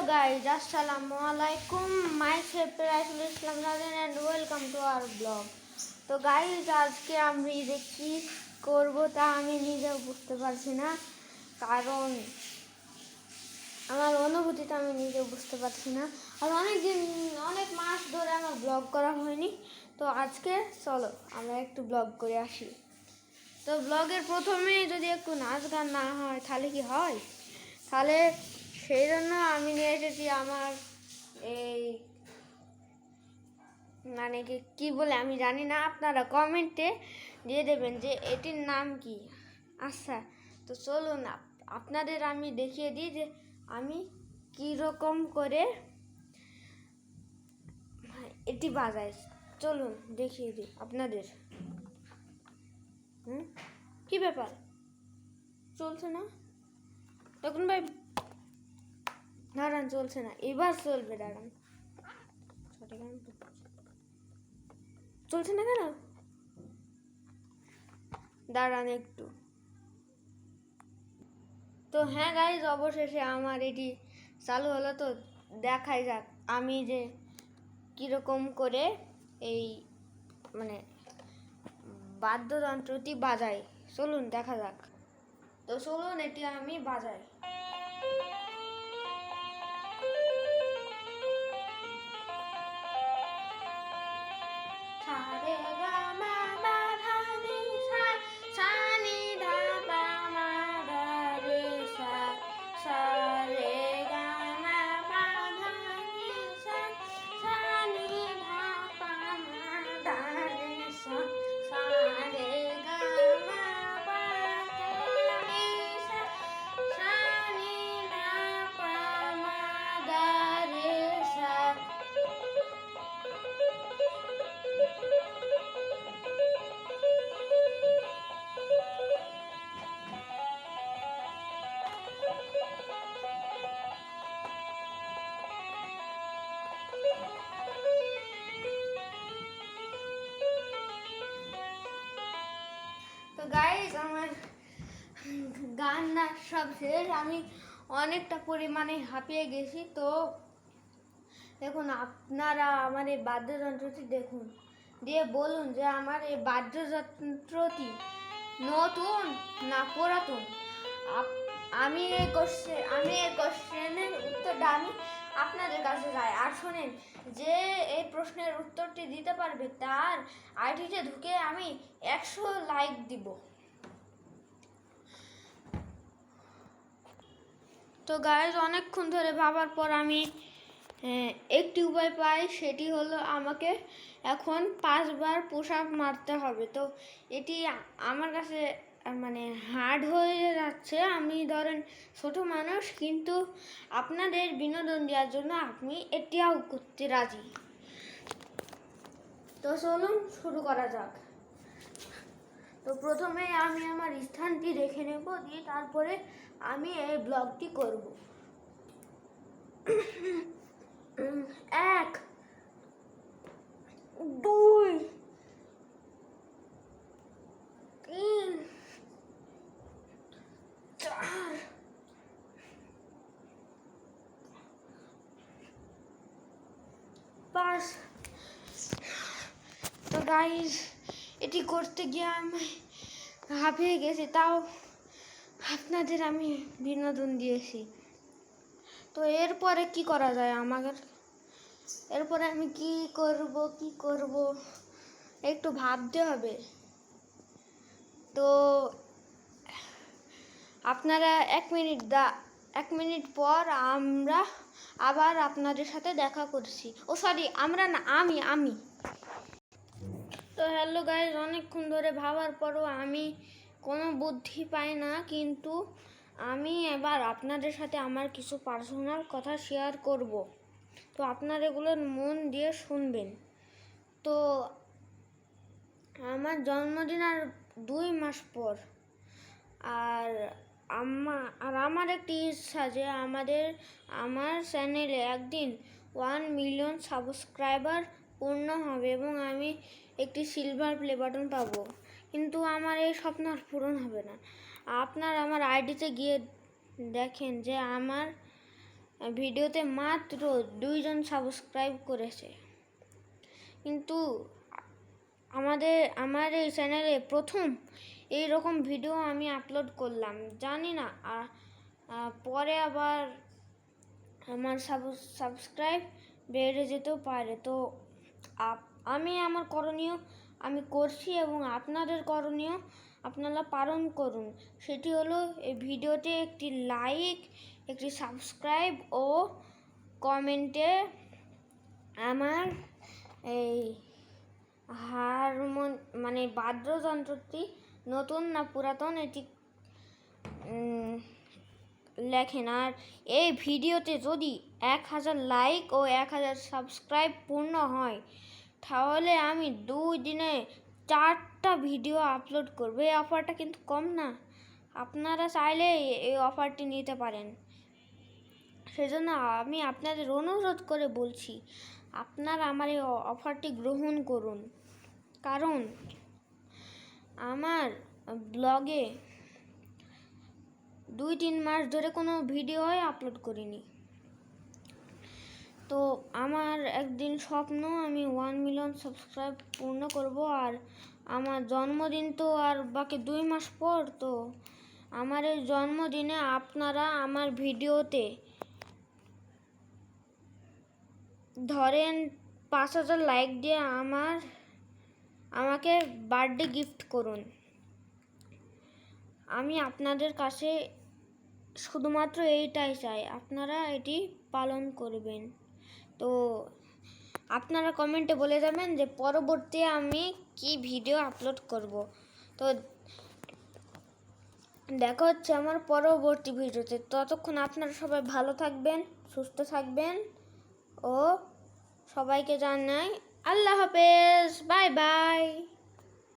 guys, assalamu alaikum. Myself Rasul Islam Nazin and welcome to our blog. তো guys আজকে আমি যে কি করব তা আমি নিজেও বুঝতে পারছি না, কারণ আমার অনুভূতিটা আমি নিজেও বুঝতে পারছি না। আর অনেক মাস ধরে আমার ব্লগ করা হয়নি, তো আজকে চলো আমরা একটু ব্লগ করে আসি। তো ব্লগের প্রথমে যদি একটু নাচ গান না হয় তাহলে কি হয়? তাহলে সেই জন্য আমি নিয়ে এসেছি আমার এই মানে কি বলে আমি জানি না, আপনারা কমেন্টে দিয়ে দেবেন যে এটির নাম কি। আচ্ছা, তো চলুন আপনাদের আমি দেখিয়ে দিই যে আমি কীরকম করে এটি বাজাই। চলুন দেখিয়ে দিই আপনাদের। কি ব্যাপার, চলছে না? তখন ভাই দাঁড়ান, চলছে না, এবার চলবে। দাঁড়ান, চলছে না কেন? দাঁড়ান একটু। তো হ্যাঁ গাইজ, অবশেষে আমার এটি চালু হলো। তো দেখাই যাক আমি যে কীরকম করে এই মানে বাদ্যযন্ত্রটি বাজাই। চলুন দেখা যাক। তো চলুন এটি আমি বাজাই। তো গাইজ, আমার গান নাচ সব শেষ, আমি অনেকটা পরিমাণে হাঁপিয়ে গেছি। তো দেখুন, আপনারা আমার এই বাদ্যযন্ত্রটি দেখুন, দিয়ে বলুন যে আমার এই বাদ্যযন্ত্রটি নতুন না পুরাতন। আমি এই কোশ্চেনের উত্তরটা আমি আপনাদের কাছে যাই। আর শোনেন, যে এই প্রশ্নের উত্তরটি দিতে পারবে তার আইডিতে ঢুকে আমি 100 লাইক দিব। তো গাইজ, অনেকক্ষণ ধরে ভাবার পর আমি একটি উপায় পাই, সেটি হলো আমাকে এখন 5 বার পুশ আপ মারতে হবে। তো এটি আমার কাছে মানে হার্ড হয়ে যাচ্ছে। আমি ধরেন ছোট মানুষ, কিন্তু আপনাদের বিনোদন দেওয়ার জন্য আমি এটিও করতে রাজি। তো চলুন শুরু করা যাক। তো প্রথমে আমি আমার স্থানটি রেখে নেব, দিয়ে তারপরে আমি এই ব্লগটি করব। 1 2 3 4 5। তো গাইজ, এটি করতে গিয়ে আমি হাঁপিয়ে গেছি, তাও আপনাদের আমি বিনোদন দিয়েছি। তো এরপরে কি করা যায় আমাদের? এরপরে আমি কি করব একটু ভাবতে হবে। তো আপনারা 1 মিনিট পর আমরা আবার আপনাদের সাথে দেখা করছি। সরি, আমরা না, আমি। তো হ্যালো গাইজ, অনেকক্ষণ ধরে ভাবার পরও আমি কোনো বুদ্ধি পাই না, কিন্তু আমি এবার আপনাদের সাথে আমার কিছু পার্সোনাল কথা শেয়ার করব। তো আপনারা এগুলো মন দিয়ে শুনবেন। তো আমার জন্মদিন আর 2 মাস পর, আর আমার একটি ইচ্ছা যে আমার চ্যানেলে একদিন 1 মিলিয়ন সাবস্ক্রাইবার পূর্ণ হবে এবং আমি একটি সিলভার প্লে বাটন পাবো। কিন্তু আমার এই স্বপ্ন আর পূরণ হবে না। আপনার আমার আইডিতে গিয়ে দেখেন যে আমার ভিডিওতে মাত্র 2 জন সাবস্ক্রাইব করেছে, কিন্তু আমার এই চ্যানেলে প্রথম এই রকম ভিডিও আমি আপলোড করলাম। জানি না পরে আবার আমার সাবস্ক্রাইব বেড়ে যেতেও পারে। তো আমি আমার করণীয় আমি করছি, এবং আপনাদের করণীয় আপনারা পালন করুন। সেটি হলো এই ভিডিওতে একটি লাইক, একটি সাবস্ক্রাইব ও কমেন্টে আমার এই মানে বাদ্যযন্ত্রটি নতুন না পুরাতন এটি লেখেন। আর এই ভিডিওতে যদি 1000 লাইক ও 1000 সাবস্ক্রাইব পূর্ণ হয়, তাহলে আমি 2 দিনে 4টা ভিডিও আপলোড করব। এই অফারটা কিন্তু কম না, আপনারা চাইলে এই অফারটি নিতে পারেন। সেজন্য আমি আপনাদের অনুরোধ করে বলছি, আপনারা আমার এই অফারটি গ্রহণ করুন। কারণ আমার ব্লগে 2-3 মাস ধরে কোনো ভিডিও আপলোড করিনি। তো আমার একদিন স্বপ্ন আমি 1 মিলিয়ন সাবস্ক্রাইব পূর্ণ করব। আর আমার জন্মদিন তো আর বাকি 2 মাস পর। তো আমার এই জন্মদিনে আপনারা আমার ভিডিওতে ধরেন 5000 লাইক দিয়ে আমাকে বার্থডে গিফট করুন। আমি আপনাদের কাছে শুধুমাত্র এইটাই চাই, আপনারা এটি পালন করবেন। তো আপনারা কমেন্টে বলে যাবেন যে পরবর্তী আমি কি ভিডিও আপলোড করব। তো দেখা হচ্ছে আমার পরবর্তী ভিডিওতে। ততক্ষণ আপনারা সবাই ভালো থাকবেন, সুস্থ থাকবেন ও সবাইকে জানাই আল্লাহ হাফেজ।